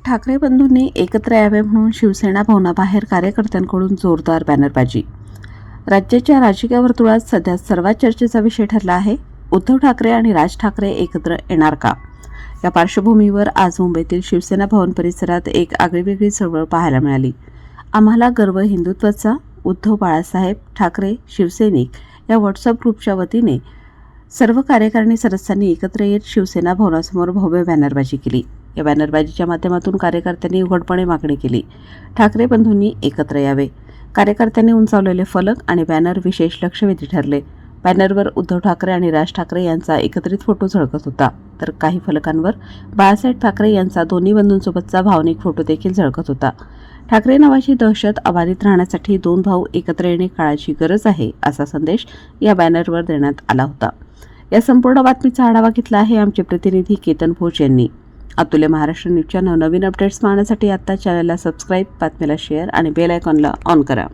ठाकरे बंधूंनी एकत्र यावे म्हणून शिवसेना भवनाबाहेर कार्यकर्त्यांकडून जोरदार बॅनरबाजी। राज्याच्या राजकीय वर्तुळात सध्या सर्वात चर्चेचा विषय ठरला आहे उद्धव ठाकरे आणि राज ठाकरे एकत्र येणार का। या पार्श्वभूमीवर आज मुंबईतील शिवसेना भवन परिसरात एक आगळीवेगळी चळवळ पाहायला मिळाली। आम्हाला गर्व हिंदुत्वाचा, उद्धव बाळासाहेब ठाकरे शिवसैनिक या व्हॉट्सअप ग्रुपच्या वतीने सर्व कार्यकारिणी सदस्यांनी एकत्र येत शिवसेना भवनासमोर भव्य बॅनरबाजी केली। या बॅनरबाजीच्या माध्यमातून कार्यकर्त्यांनी उघडपणे मागणी केली, ठाकरे बंधूंनी एकत्र यावे। कार्यकर्त्यांनी उंचावलेले फलक आणि बॅनर विशेष लक्षवेधी ठरले। बॅनरवर उद्धव ठाकरे आणि राज ठाकरे यांचा एकत्रित फोटो झळकत होता, तर काही फलकांवर बाळासाहेब ठाकरे यांचा दोन्ही बंधूंसोबतचा भावनिक फोटो देखील झळकत होता। ठाकरे नावाची दहशत अबाधित राहण्यासाठी दोन भाऊ एकत्र येणे काळाची गरज आहे, असा संदेश या बॅनरवर देण्यात आला होता। या संपूर्ण बातमीचा आढावा घेतला आहे आमचे प्रतिनिधी केतन भोज यांनी। अतुल्य महाराष्ट्र न्यूजच्या नवनवीन अपडेट्स पाहण्यासाठी आता चॅनलला सबस्क्राईब, बातमीला शेअर आणि बेल आयकॉनला ऑन करा।